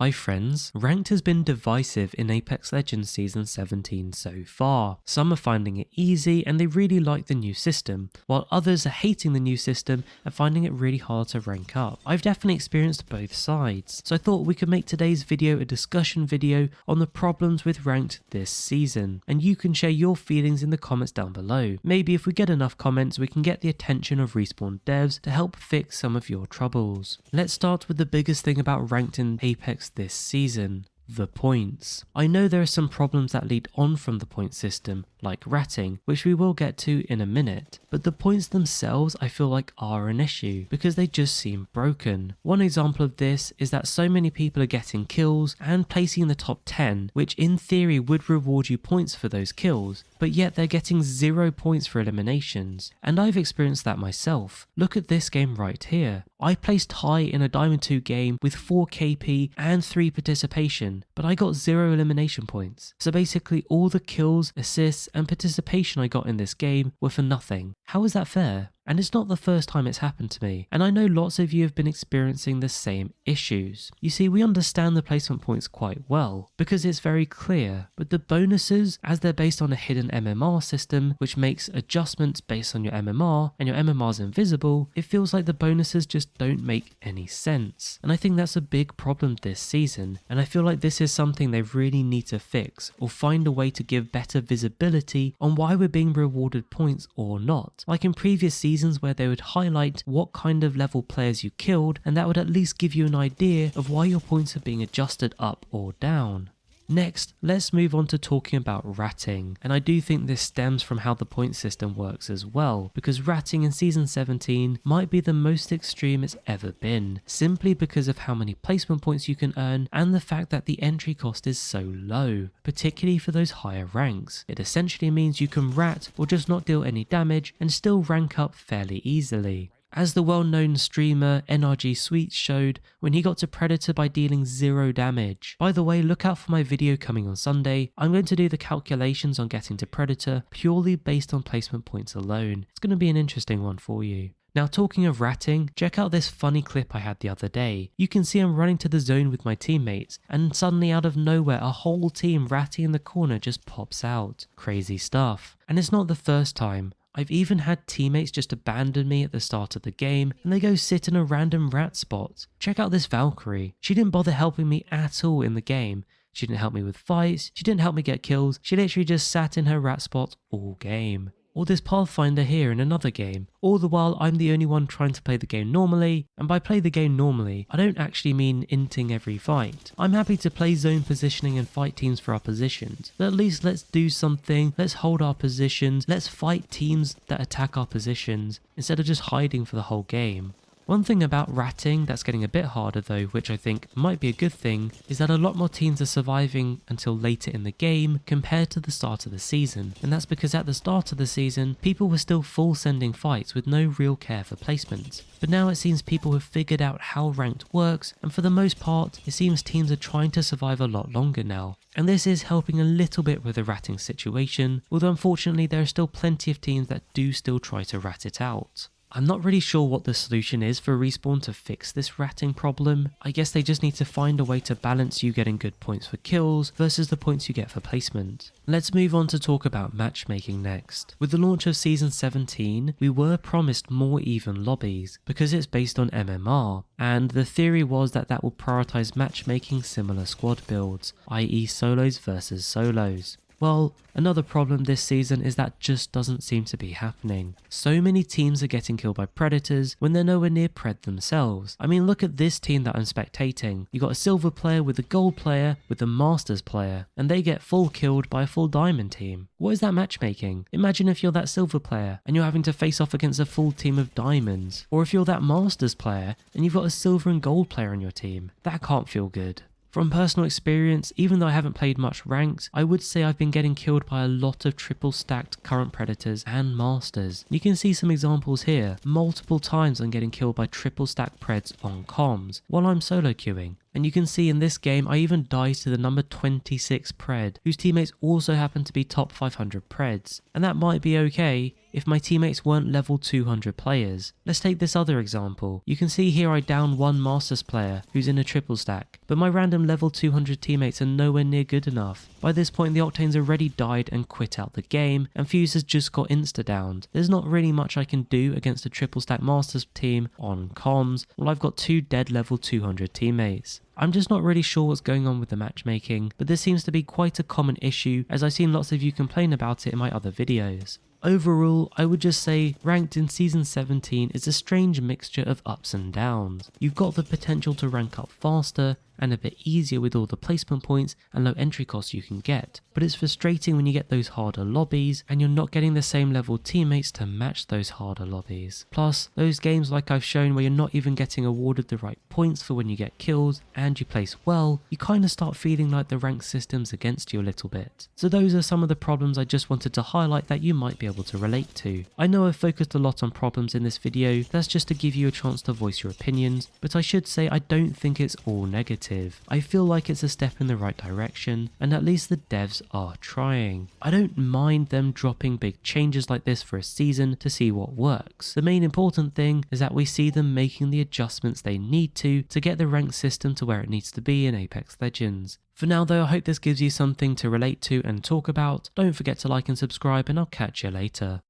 Hi friends, Ranked has been divisive in Apex Legends Season 17 so far. Some are finding it easy and they really like the new system, while others are hating the new system and finding it really hard to rank up. I've definitely experienced both sides, so I thought we could make today's video a discussion video on the problems with Ranked this season, and you can share your feelings in the comments down below. Maybe if we get enough comments we can get the attention of Respawn devs to help fix some of your troubles. Let's start with the biggest thing about Ranked in Apex this season. The points. I know there are some problems that lead on from the point system, like ratting, which we will get to in a minute, but the points themselves I feel like are an issue, because they just seem broken. One example of this is that so many people are getting kills and placing in the top 10, which in theory would reward you points for those kills, but yet they're getting 0 points for eliminations, and I've experienced that myself. Look at this game right here. I placed high in a Diamond 2 game with 4 KP and 3 participation, but I got 0 elimination points. So basically all the kills, assists and participation I got in this game were for nothing. How is that fair? And it's not the first time it's happened to me, and I know lots of you have been experiencing the same issues. You see, we understand the placement points quite well, because it's very clear, but the bonuses, as they're based on a hidden MMR system, which makes adjustments based on your MMR, and your MMR's invisible, it feels like the bonuses just don't make any sense. And I think that's a big problem this season, and I feel like this is something they really need to fix, or find a way to give better visibility on why we're being rewarded points or not. Like in previous seasons where they would highlight what kind of level players you killed, and that would at least give you an idea of why your points are being adjusted up or down. Next, let's move on to talking about ratting, and I do think this stems from how the point system works as well, because ratting in Season 17 might be the most extreme it's ever been, simply because of how many placement points you can earn and the fact that the entry cost is so low, particularly for those higher ranks. It essentially means you can rat or just not deal any damage and still rank up fairly easily. As the well-known streamer NRG Sweets showed when he got to Predator by dealing 0 damage. By the way, look out for my video coming on Sunday. I'm going to do the calculations on getting to Predator purely based on placement points alone. It's going to be an interesting one for you. Now, talking of ratting, check out this funny clip I had the other day. You can see I'm running to the zone with my teammates, and suddenly out of nowhere a whole team ratting in the corner just pops out. Crazy stuff. And it's not the first time. I've even had teammates just abandon me at the start of the game and they go sit in a random rat spot. Check out this Valkyrie. She didn't bother helping me at all in the game. She didn't help me with fights, she didn't help me get kills, she literally just sat in her rat spot all game. Or this Pathfinder here in another game. All the while I'm the only one trying to play the game normally, and by play the game normally, I don't actually mean inting every fight. I'm happy to play zone positioning and fight teams for our positions, but at least let's do something, let's hold our positions, let's fight teams that attack our positions, instead of just hiding for the whole game. One thing about ratting that's getting a bit harder though, which I think might be a good thing, is that a lot more teams are surviving until later in the game compared to the start of the season, and that's because at the start of the season people were still full sending fights with no real care for placement. But now it seems people have figured out how ranked works, and for the most part it seems teams are trying to survive a lot longer now. And this is helping a little bit with the ratting situation, although unfortunately there are still plenty of teams that do still try to rat it out. I'm not really sure what the solution is for Respawn to fix this ratting problem. I guess they just need to find a way to balance you getting good points for kills versus the points you get for placement. Let's move on to talk about matchmaking next. With the launch of Season 17, we were promised more even lobbies because it's based on MMR, and the theory was that that will prioritize matchmaking similar squad builds, i.e. solos versus solos. Well, another problem this season is that just doesn't seem to be happening. So many teams are getting killed by Predators when they're nowhere near Pred themselves. I mean, look at this team that I'm spectating. You got a silver player with a gold player with a masters player, and they get full killed by a full diamond team. What is that matchmaking? Imagine if you're that silver player and you're having to face off against a full team of diamonds, or if you're that masters player and you've got a silver and gold player on your team. That can't feel good. From personal experience, even though I haven't played much ranked, I would say I've been getting killed by a lot of triple stacked current Predators and Masters. You can see some examples here. Multiple times I'm getting killed by triple stacked Preds on comms while I'm solo queuing. And you can see in this game I even died to the number 26 Pred, whose teammates also happen to be top 500 Preds, and that might be okay if my teammates weren't level 200 players. Let's take this other example. You can see here I down one Masters player who's in a triple stack, but my random level 200 teammates are nowhere near good enough. By this point the Octane's already died and quit out the game, and Fuse has just got insta-downed. There's not really much I can do against a triple stack Masters team on comms, while I've got two dead level 200 teammates. I'm just not really sure what's going on with the matchmaking, but this seems to be quite a common issue as I've seen lots of you complain about it in my other videos. Overall, I would just say ranked in Season 17 is a strange mixture of ups and downs. You've got the potential to rank up faster and a bit easier with all the placement points and low entry costs you can get, but it's frustrating when you get those harder lobbies and you're not getting the same level teammates to match those harder lobbies. Plus, those games like I've shown where you're not even getting awarded the right points for when you get kills and you place well, you kind of start feeling like the rank system's against you a little bit. So those are some of the problems I just wanted to highlight that you might be able to relate to. I know I've focused a lot on problems in this video, that's just to give you a chance to voice your opinions, but I should say I don't think it's all negative. I feel like it's a step in the right direction, and at least the devs are trying. I don't mind them dropping big changes like this for a season to see what works. The main important thing is that we see them making the adjustments they need to get the rank system to where it needs to be in Apex Legends. For now though, I hope this gives you something to relate to and talk about. Don't forget to like and subscribe, and I'll catch you later.